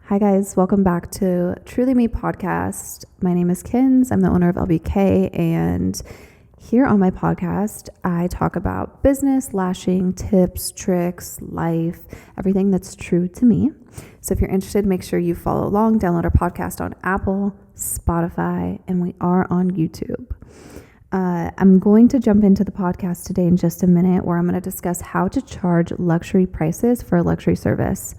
Hi guys, welcome back to Truly Me podcast. My name is Kins. I'm the owner of LBK, and here on my podcast, I talk about business, lashing, tips, tricks, life, everything that's true to me. So if you're interested, make sure you follow along, download our podcast on Apple, Spotify, and we are on YouTube. I'm going to jump into the podcast today in just a minute, where I'm going to discuss how to charge luxury prices for a luxury service.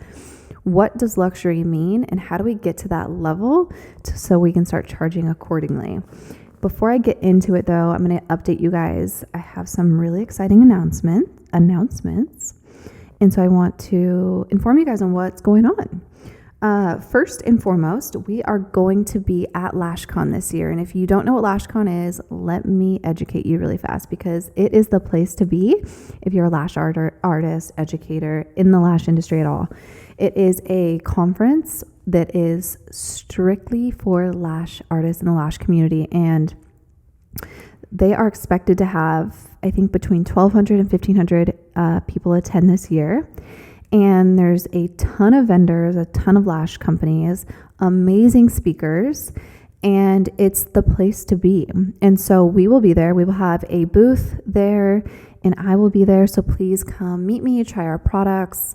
What does luxury mean, and how do we get to that level so we can start charging accordingly? Before I get into it though, I'm going to update you guys. I have some really exciting announcements. And so I want to inform you guys on what's going on. First and foremost, we are going to be at Lashcon this year. And if you don't know what Lashcon is, let me educate you really fast, because it is the place to be if you're a lash artist, educator in the lash industry at all. It is a conference that is strictly for lash artists in the lash community, and they are expected to have, I think, between 1,200 and 1,500 people attend this year. And there's a ton of vendors, a ton of lash companies, amazing speakers, and it's the place to be. And so we will be there. We will have a booth there, and I will be there. So please come meet me, try our products,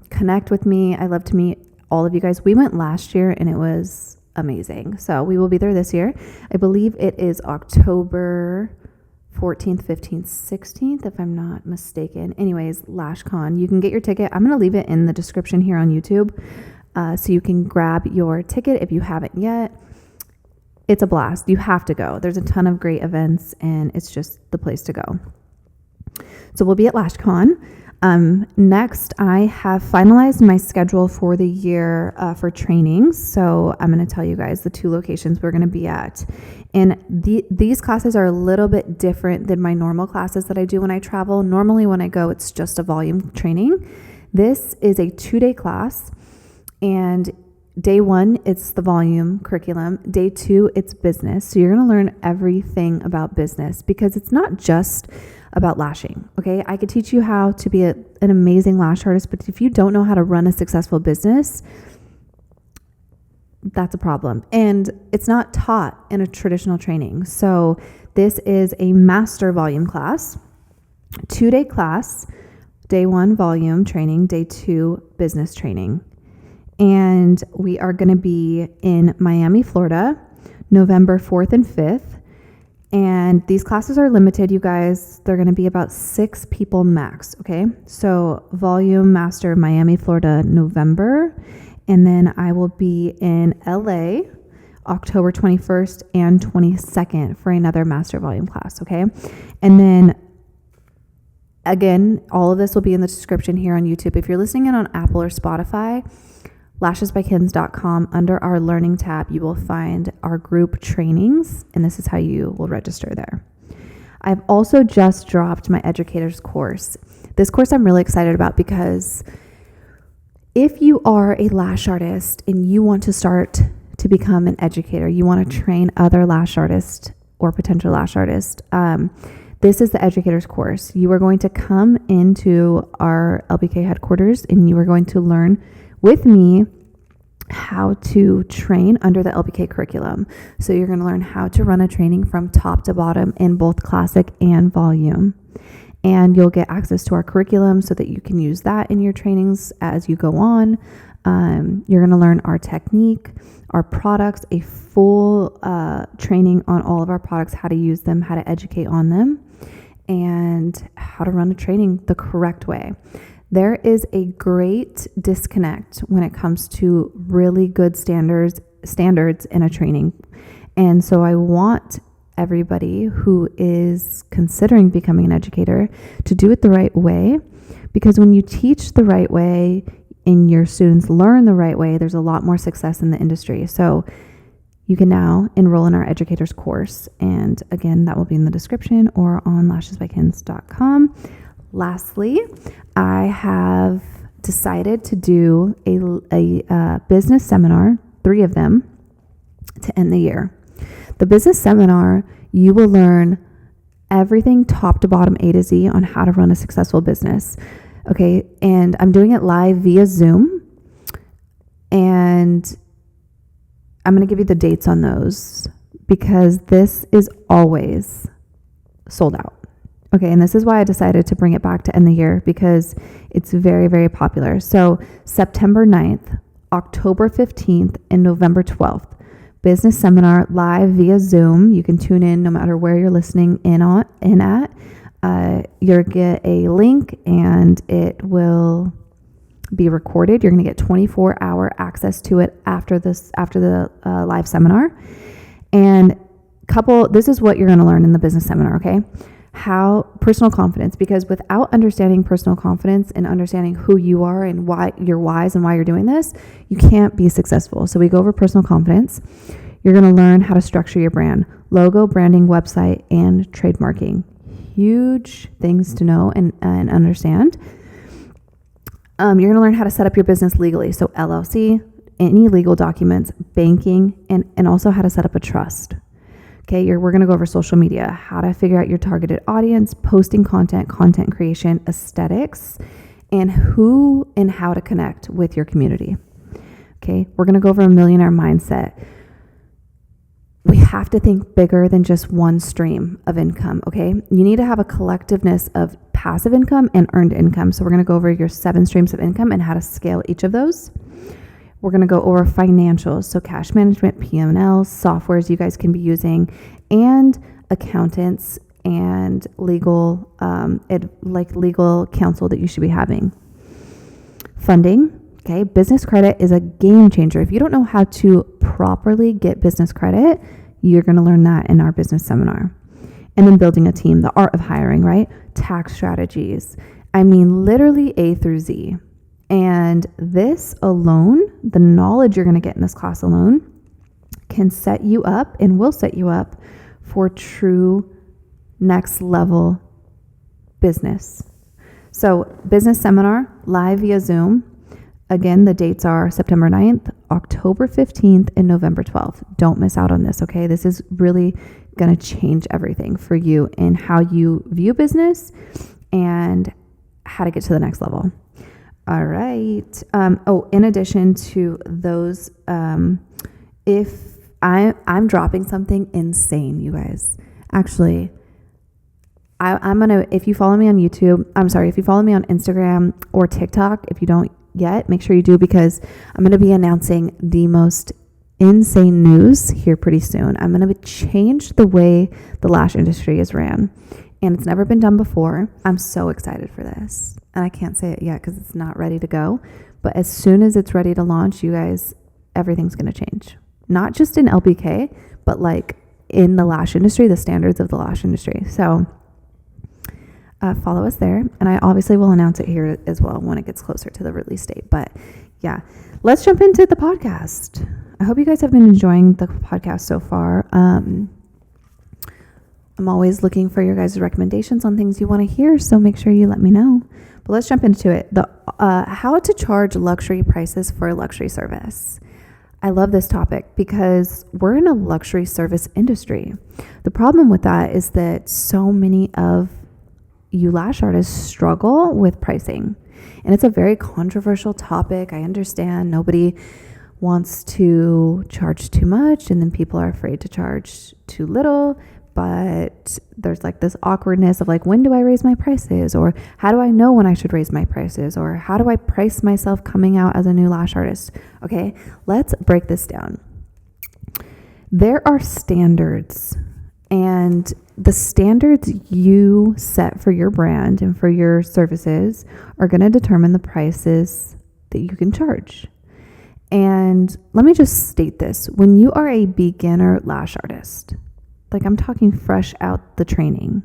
connect with me. I love to meet all of you guys. We went last year and it was amazing. So we will be there this year. I believe it is October 14th, 15th, 16th, if I'm not mistaken. Anyways, Lashcon. You can get your ticket. I'm going to leave it in the description here on YouTube, so you can grab your ticket if you haven't yet. It's a blast. You have to go. There's a ton of great events, and it's just the place to go. So we'll be at Lashcon. Next, I have finalized my schedule for the year for trainings. So I'm going to tell you guys the two locations we're going to be at. And these classes are a little bit different than my normal classes that I do when I travel. Normally when I go, it's just a volume training. This is a 2-day class, and day 1, it's the volume curriculum. Day 2, it's business. So you're going to learn everything about business, because it's not just about lashing. Okay. I could teach you how to be an amazing lash artist, but if you don't know how to run a successful business, that's a problem. And it's not taught in a traditional training. So this is a master volume class, 2-day class, day 1 volume training, day 2 business training. And we are going to be in Miami, Florida, November 4th and 5th. And these classes are limited, you guys. They're going to be about 6 people max. Okay. So volume master, Miami, Florida, November. And then I will be in LA, October 21st and 22nd for another master volume class. Okay. And then again, all of this will be in the description here on YouTube. If you're listening in on Apple or Spotify, lashesbykins.com, under our learning tab, you will find our group trainings, and this is how you will register there. I've also just dropped my educators course. This course I'm really excited about, because if you are a lash artist and you want to start to become an educator, you want to train other lash artists or potential lash artists, this is the educators course. You are going to come into our LBK headquarters, and you are going to learn with me how to train under the LBK curriculum. So you're going to learn how to run a training from top to bottom in both classic and volume. And you'll get access to our curriculum so that you can use that in your trainings as you go on. You're going to learn our technique, our products, a full training on all of our products, how to use them, how to educate on them, and how to run a training the correct way. There is a great disconnect when it comes to really good standards in a training. And so I want everybody who is considering becoming an educator to do it the right way, because when you teach the right way and your students learn the right way, there's a lot more success in the industry. So you can now enroll in our educators course. And again, that will be in the description or on lashesbykins.com. Lastly, I have decided to do a business seminar, 3 of them, to end the year. The business seminar, you will learn everything top to bottom, A to Z, on how to run a successful business. Okay, and I'm doing it live via Zoom. And I'm going to give you the dates on those because this is always sold out. Okay, and this is why I decided to bring it back to end the year because it's very, very popular. So September 9th, October 15th, and November 12th. Business seminar live via Zoom. You can tune in no matter where you're listening in at. You'll get a link and it will be recorded. You're going to get 24-hour access to it after the live seminar. And this is what you're going to learn in the business seminar, okay? How personal confidence, because without understanding personal confidence and understanding who you are and why your whys and why you're doing this, you can't be successful. So we go over personal confidence. You're going to learn how to structure your brand, logo, branding, website, and trademarking. Huge things to know and understand. You're going to learn how to set up your business legally. So LLC, any legal documents, banking, and also how to set up a trust. Okay, we're going to go over social media, how to figure out your targeted audience, posting content creation, aesthetics, and who and how to connect with your community. Okay, we're going to go over a millionaire mindset. We have to think bigger than just one stream of income, okay? You need to have a collectiveness of passive income and earned income. So we're going to go over your 7 streams of income and how to scale each of those. We're going to go over financials, so cash management, P&L, softwares you guys can be using, and accountants and legal, legal counsel that you should be having. Funding, okay? Business credit is a game changer. If you don't know how to properly get business credit, you're going to learn that in our business seminar. And then building a team, the art of hiring, right? Tax strategies. I mean, literally A through Z. And this alone, the knowledge you're going to get in this class alone, can set you up and will set you up for true next level business. So business seminar live via Zoom. Again, the dates are September 9th, October 15th, and November 12th. Don't miss out on this, okay? This is really going to change everything for you in how you view business and how to get to the next level. All right. In addition to those, if I'm dropping something insane, you guys, actually, I'm going to, if you follow me on Instagram or TikTok, if you don't yet, make sure you do, because I'm going to be announcing the most insane news here pretty soon. I'm going to change the way the lash industry is ran, and it's never been done before. I'm so excited for this. And I can't say it yet because it's not ready to go. But as soon as it's ready to launch, you guys, everything's going to change. Not just in LBK, but like in the lash industry, the standards of the lash industry. So follow us there. And I obviously will announce it here as well when it gets closer to the release date. But yeah, let's jump into the podcast. I hope you guys have been enjoying the podcast so far. I'm always looking for your guys' recommendations on things you want to hear, so make sure you let me know. But let's jump into it. How to charge luxury prices for a luxury service. I love this topic because we're in a luxury service industry. The problem with that is that so many of you lash artists struggle with pricing. And it's a very controversial topic. I understand nobody wants to charge too much, and then people are afraid to charge too little. But there's like this awkwardness of like, when do I raise my prices? Or how do I know when I should raise my prices? Or how do I price myself coming out as a new lash artist? Okay, let's break this down. There are standards, and the standards you set for your brand and for your services are going to determine the prices that you can charge. And let me just state this. When you are a beginner lash artist, like I'm talking fresh out the training,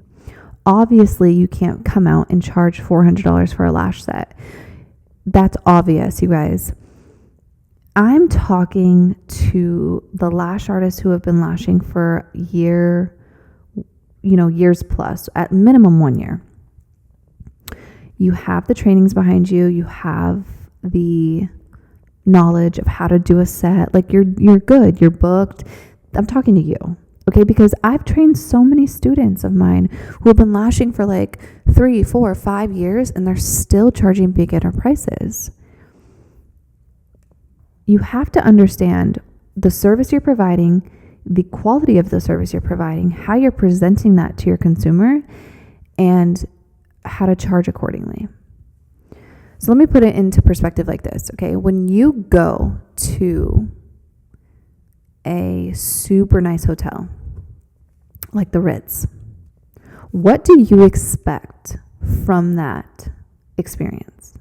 obviously you can't come out and charge $400 for a lash set. That's obvious, you guys. I'm talking to the lash artists who have been lashing for years plus, at minimum 1 year. You have the trainings behind you. You have the knowledge of how to do a set. Like you're good. You're booked. I'm talking to you. Okay, because I've trained so many students of mine who have been lashing for like 3, 4, 5 years, and they're still charging beginner prices. you have to understand the service you're providing, the quality of the service you're providing, how you're presenting that to your consumer, and how to charge accordingly. So let me put it into perspective like this, okay? When you go to a super nice hotel, like the Ritz, what do you expect from that experience?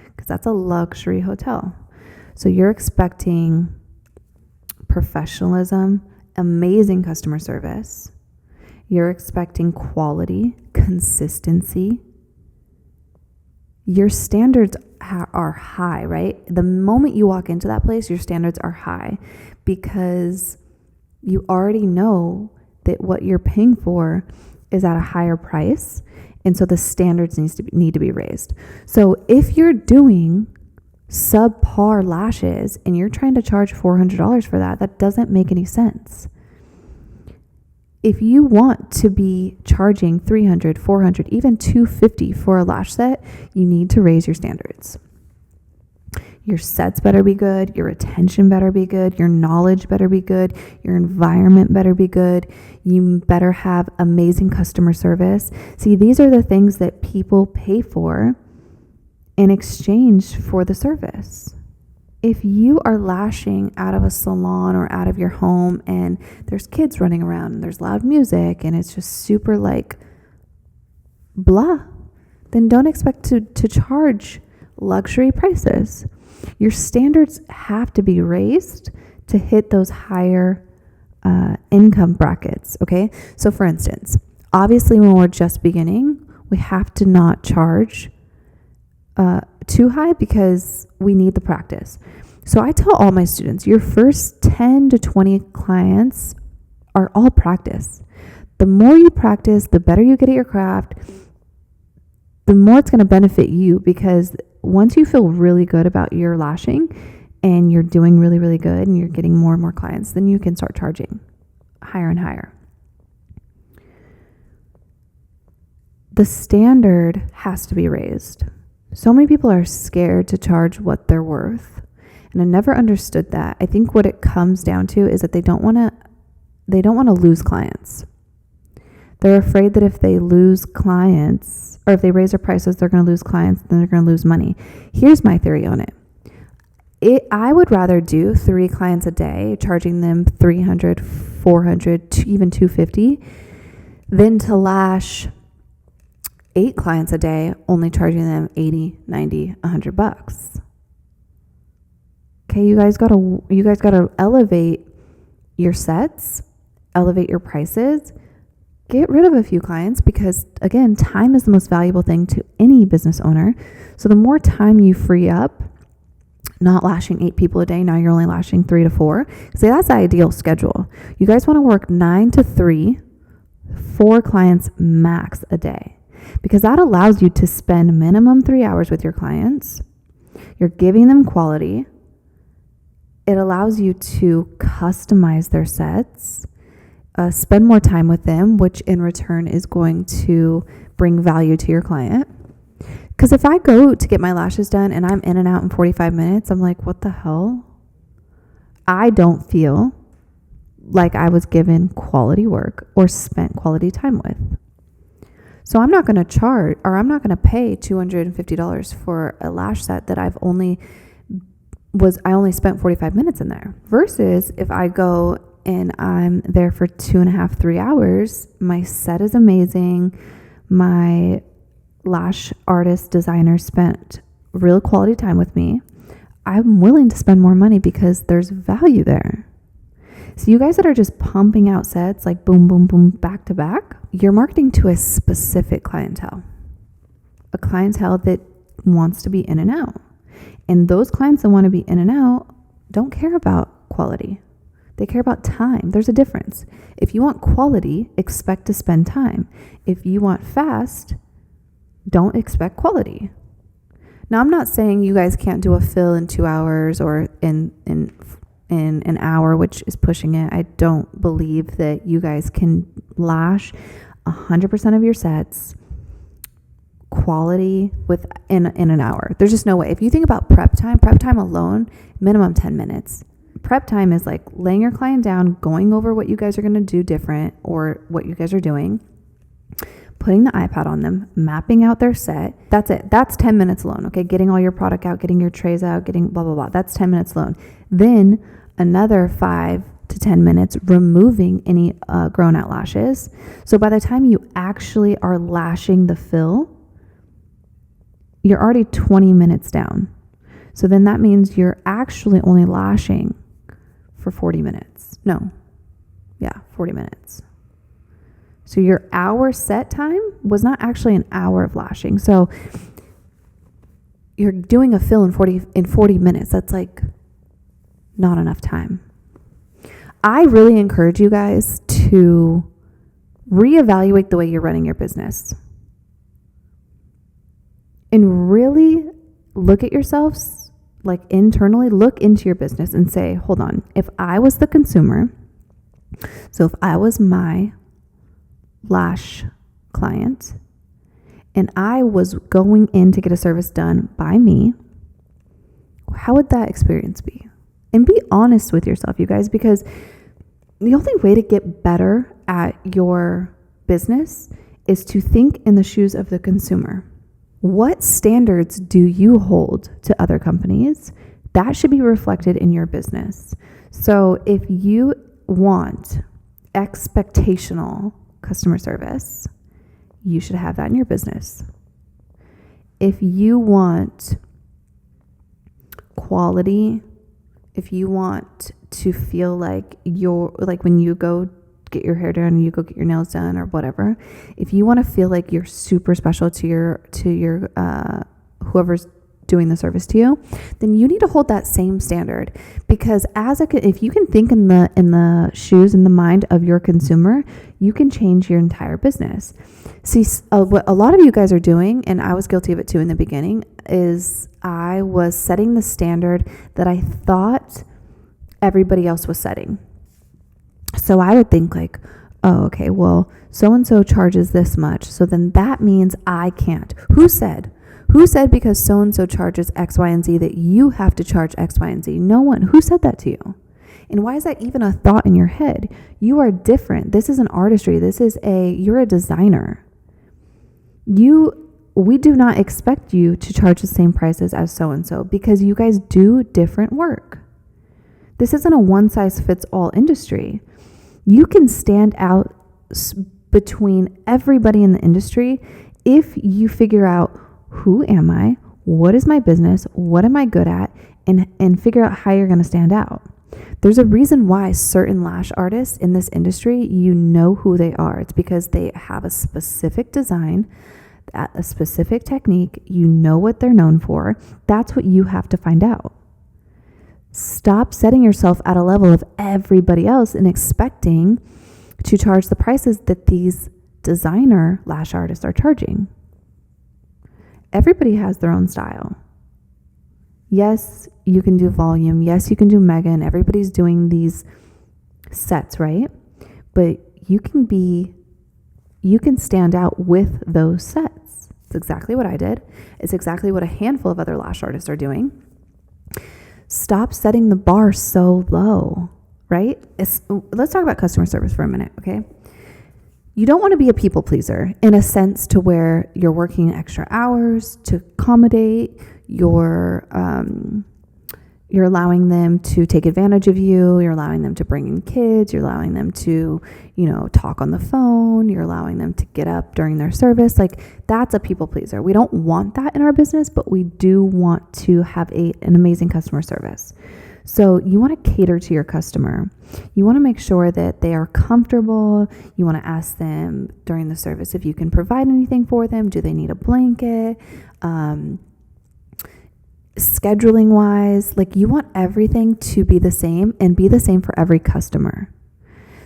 Because that's a luxury hotel. So you're expecting professionalism, amazing customer service. You're expecting quality, consistency. Your standards are high, right? The moment you walk into that place, your standards are high because you already know that what you're paying for is at a higher price. And so the standards need to be raised. So if you're doing subpar lashes and you're trying to charge $400 for that doesn't make any sense. If you want to be charging $300, $400, even $250 for a lash set, you need to raise your standards. Your sets better be good. Your retention better be good. Your knowledge better be good. Your environment better be good. You better have amazing customer service. See, these are the things that people pay for in exchange for the service. If you are lashing out of a salon or out of your home and there's kids running around and there's loud music and it's just super like blah, then don't expect to charge luxury prices. Your standards have to be raised to hit those higher income brackets, okay? So for instance, obviously when we're just beginning, we have to not charge too high because we need the practice. So I tell all my students, your first 10 to 20 clients are all practice. The more you practice, the better you get at your craft, the more it's going to benefit you, because once you feel really good about your lashing and you're doing really, really good and you're getting more and more clients, then you can start charging higher and higher. The standard has to be raised. So many people are scared to charge what they're worth. And I never understood that. I think what it comes down to is that they don't want to lose clients. They're afraid that if they lose clients, or if they raise their prices, they're going to lose clients, then they're going to lose money. Here's my theory on it. I would rather do 3 clients a day, charging them $300, $400, even $250, than to lash 8 clients a day, only charging them $80, $90, $100. Okay, you guys gotta elevate your sets, elevate your prices, get rid of a few clients, because again, time is the most valuable thing to any business owner. So the more time you free up, not lashing 8 people a day, now you're only lashing 3 to 4. See, that's the ideal schedule. You guys want to work 9 to 3, 4 clients max a day, because that allows you to spend minimum 3 hours with your clients. You're giving them quality. It allows you to customize their sets, spend more time with them, which in return is going to bring value to your client. Because if I go to get my lashes done and I'm in and out in 45 minutes, I'm like, what the hell? I don't feel like I was given quality work or spent quality time with. So I'm not going to charge, or I'm not going to pay $250 for a lash set that I only spent 45 minutes in there. Versus if I go and I'm there for 2.5, 3 hours, my set is amazing. My lash artist designer spent real quality time with me. I'm willing to spend more money because there's value there. So you guys that are just pumping out sets like boom, boom, boom, back to back, you're marketing to a specific clientele, a clientele that wants to be in and out. And those clients that want to be in and out don't care about quality. They care about time. There's a difference. If you want quality, expect to spend time. If you want fast, don't expect quality. Now, I'm not saying you guys can't do a fill in 2 hours or in an hour, which is pushing it. I don't believe that you guys can lash 100% of your sets quality in an hour. There's just no way. If you think about prep time alone, minimum 10 minutes. Prep time is like laying your client down, going over what you guys are going to do different or what you guys are doing, putting the iPad on them, mapping out their set. That's it. That's 10 minutes alone. Okay. Getting all your product out, getting your trays out, getting blah, blah, blah. That's 10 minutes alone. Then another 5 to 10 minutes removing any grown out lashes. So by the time you actually are lashing the fill, you're already 20 minutes down. So then that means you're actually only lashing for 40 minutes. 40 minutes. So your hour set time was not actually an hour of lashing. So you're doing a fill in 40 minutes. That's like not enough time. I really encourage you guys to reevaluate the way you're running your business and really look at yourselves, like internally look into your business and say, hold on, if I was the consumer, so if I was my Lash client and I was going in to get a service done by me, how would that experience be? And be honest with yourself, you guys, because the only way to get better at your business is to think in the shoes of the consumer. What standards do you hold to other companies? That should be reflected in your business. So if you want expectational customer service, you should have that in your business. If you want quality, if you want to feel like you're like when you go get your hair done, you go get your nails done or whatever, if you want to feel like you're super special to your whoever's doing the service to you, then you need to hold that same standard. Because if you can think in the shoes, in the mind of your consumer, you can change your entire business. See, what a lot of you guys are doing, and I was guilty of it too in the beginning, is I was setting the standard that I thought everybody else was setting. So I would think like, oh, okay, well, so-and-so charges this much, so then that means I can't. Who said because so-and-so charges X, Y, and Z that you have to charge X, Y, and Z? No one. Who said that to you? And why is that even a thought in your head? You are different. This is an artistry. You're a designer. We do not expect you to charge the same prices as so-and-so because you guys do different work. This isn't a one-size-fits-all industry. You can stand out between everybody in the industry if you figure out, who am I? What is my business? What am I good at? And figure out how you're going to stand out. There's a reason why certain lash artists in this industry, you know who they are. It's because they have a specific design, a specific technique. You know what they're known for. That's what you have to find out. Stop setting yourself at a level of everybody else and expecting to charge the prices that these designer lash artists are charging. Everybody has their own style. Yes, you can do volume. Yes, you can do mega, and everybody's doing these sets, right? But you can stand out with those sets. It's exactly what I did. It's exactly what a handful of other lash artists are doing. Stop setting the bar so low, right? Let's talk about customer service for a minute, okay? You don't want to be a people pleaser in a sense to where you're working extra hours to accommodate, you're allowing them to take advantage of you, you're allowing them to bring in kids, you're allowing them to, talk on the phone, you're allowing them to get up during their service. Like, that's a people pleaser. We don't want that in our business, but we do want to have an amazing customer service. So you want to cater to your customer. You want to make sure that they are comfortable. You want to ask them during the service if you can provide anything for them. Do they need a blanket? Scheduling wise, like, you want everything to be the same and be the same for every customer.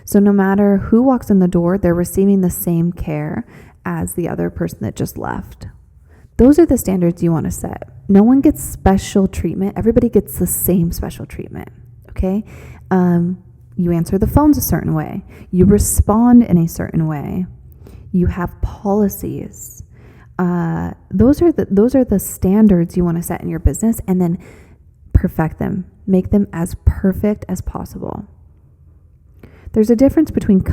So no matter who walks in the door, they're receiving the same care as the other person that just left. Those are the standards you want to set. No one gets special treatment. Everybody gets the same special treatment, okay? You answer the phones a certain way. You respond in a certain way. You have policies. Those are the standards you want to set in your business, and then perfect them. Make them as perfect as possible. There's a difference between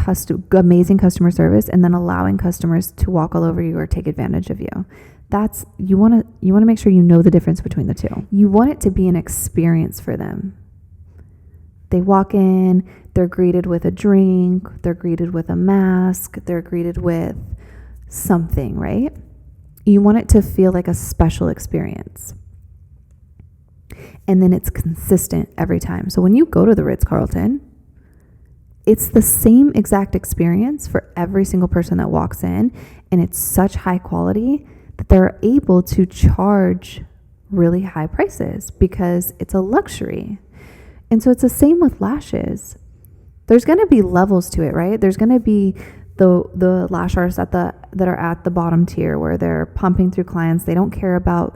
amazing customer service and then allowing customers to walk all over you or take advantage of you. You want to make sure you know the difference between the two. You want it to be an experience for them. They walk in, they're greeted with a drink, they're greeted with a mask, they're greeted with something, right? You want it to feel like a special experience. And then it's consistent every time. So when you go to the Ritz-Carlton, it's the same exact experience for every single person that walks in, and it's such high quality that they're able to charge really high prices because it's a luxury. And so it's the same with lashes. There's going to be levels to it, right? There's going to be the lash artists that are at the bottom tier where they're pumping through clients. They don't care about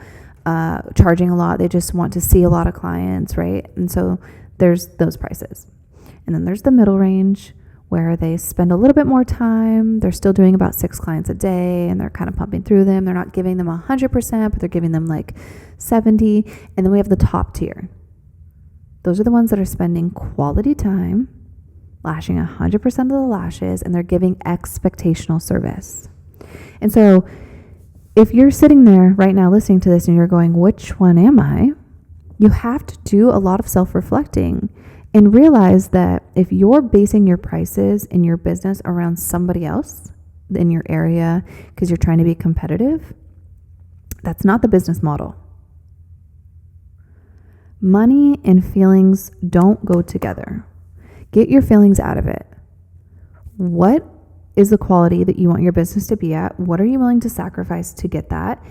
charging a lot. They just want to see a lot of clients, right? And so there's those prices. And then there's the middle range where they spend a little bit more time. They're still doing about 6 clients a day and they're kind of pumping through them. They're not giving them 100%, but they're giving them like 70. And then we have the top tier. Those are the ones that are spending quality time, lashing 100% of the lashes, and they're giving expectational service. And so if you're sitting there right now listening to this and you're going, which one am I? You have to do a lot of self-reflecting and realize that if you're basing your prices in your business around somebody else in your area because you're trying to be competitive, that's not the business model. Money and feelings don't go together. Get your feelings out of it. What is the quality that you want your business to be at? What are you willing to sacrifice to get that?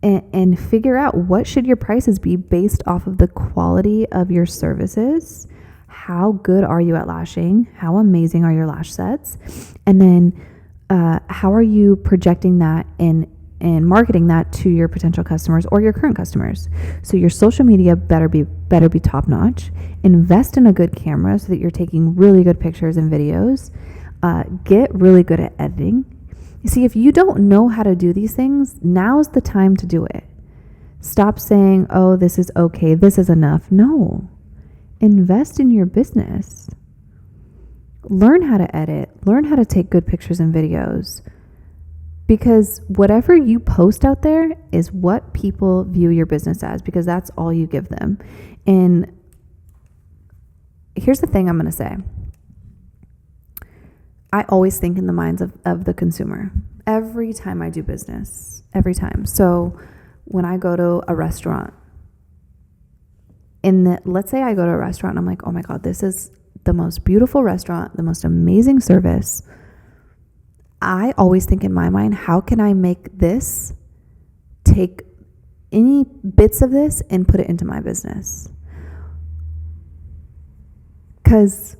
And figure out what should your prices be based off of the quality of your services. How good are you at lashing? How amazing are your lash sets? And then how are you projecting that and marketing that to your potential customers or your current customers? So your social media better be top notch. Invest in a good camera so that you're taking really good pictures and videos. Get really good at editing. You see, if you don't know how to do these things, now's the time to do it. Stop saying, oh, this is okay, this is enough. No. Invest in your business. Learn how to edit. Learn how to take good pictures and videos. Because whatever you post out there is what people view your business as, because that's all you give them. And here's the thing I'm going to say. I always think in the minds of the consumer every time I do business, every time. So when I go to a restaurant, let's say I go to a restaurant and I'm like, oh my God, this is the most beautiful restaurant, the most amazing service. I always think in my mind, how can I take any bits of this and put it into my business? Because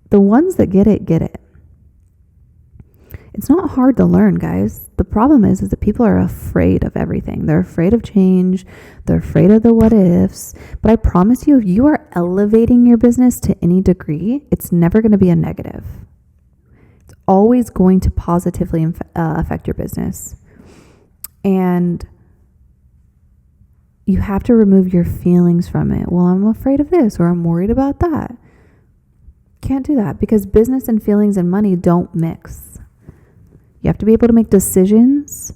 the ones that get it, get it. It's not hard to learn, guys. The problem is that people are afraid of everything. They're afraid of change. They're afraid of the what ifs. But I promise you, if you are elevating your business to any degree, it's never going to be a negative. It's always going to positively affect your business. And you have to remove your feelings from it. Well, I'm afraid of this, or I'm worried about that. Can't do that, because business and feelings and money don't mix. You have to be able to make decisions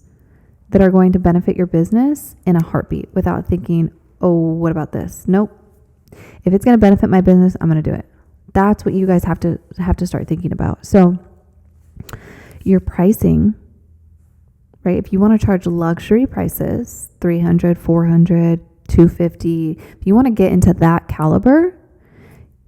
that are going to benefit your business in a heartbeat without thinking, oh, what about this? Nope. If it's going to benefit my business, I'm going to do it. That's what you guys have to start thinking about. So your pricing, right? If you want to charge luxury prices, $300, $400, $250, if you want to get into that caliber,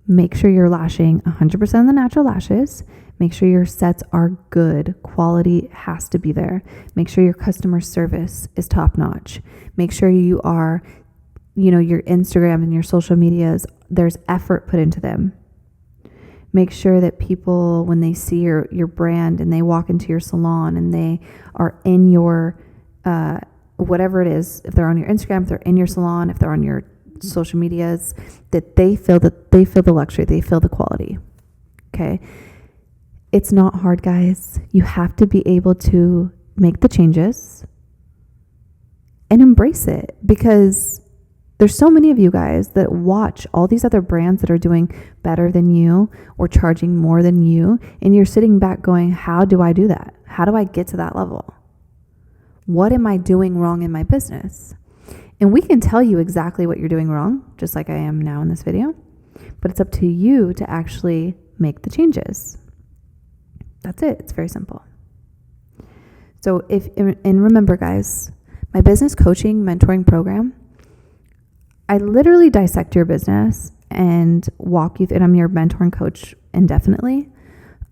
make sure you're lashing 100% of the natural lashes. Make sure your sets are good. Quality has to be there. Make sure your customer service is top notch. Make sure you are, your Instagram and your social medias, there's effort put into them. Make sure that people, when they see your brand and they walk into your salon and they are in your, whatever it is, if they're on your Instagram, if they're in your salon, if they're on your social medias, that they feel the luxury, they feel the quality. Okay. It's not hard, guys. You have to be able to make the changes and embrace it, because there's so many of you guys that watch all these other brands that are doing better than you or charging more than you, and you're sitting back going, how do I do that? How do I get to that level? What am I doing wrong in my business? And we can tell you exactly what you're doing wrong, just like I am now in this video, but it's up to you to actually make the changes. That's it. It's very simple. So and remember, guys, my business coaching mentoring program, I literally dissect your business and walk you through, and I'm your mentor and coach indefinitely.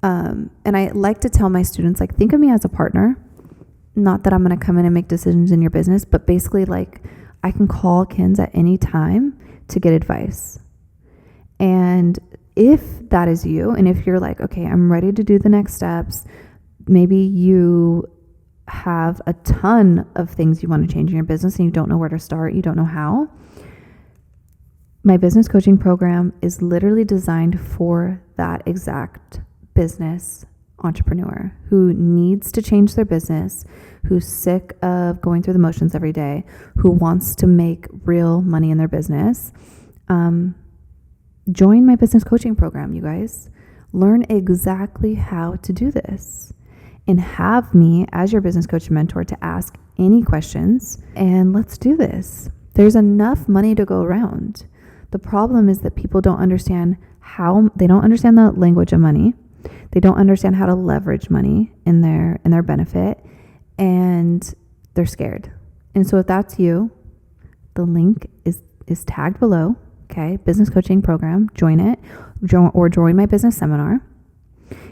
And I like to tell my students, like, think of me as a partner. Not that I'm going to come in and make decisions in your business, but basically, like, I can call Kins at any time to get advice. And if that is you, and if you're like, okay, I'm ready to do the next steps, maybe you have a ton of things you want to change in your business and you don't know where to start, you don't know how. My business coaching program is literally designed for that exact business entrepreneur who needs to change their business, who's sick of going through the motions every day, who wants to make real money in their business. Join my business coaching program, you guys. Learn exactly how to do this and have me as your business coach and mentor to ask any questions, and let's do this. There's enough money to go around. The problem is that people don't understand they don't understand the language of money. They don't understand how to leverage money in their benefit, and they're scared. And so if that's you, the link is tagged below. Okay, business coaching program, join it, or join my business seminar.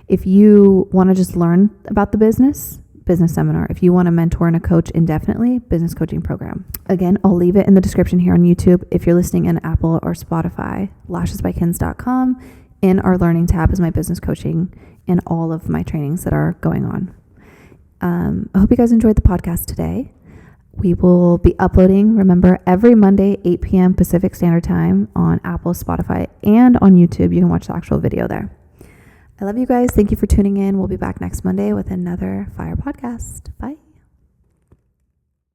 If you want to just learn about the business seminar. If you want to mentor and a coach indefinitely, business coaching program. Again, I'll leave it in the description here on YouTube. If you're listening in Apple or Spotify, lashesbykins.com. In our learning tab is my business coaching and all of my trainings that are going on. I hope you guys enjoyed the podcast today. We will be uploading, remember, every Monday, 8 p.m. Pacific Standard Time on Apple, Spotify, and on YouTube. You can watch the actual video there. I love you guys. Thank you for tuning in. We'll be back next Monday with another Fire podcast. Bye.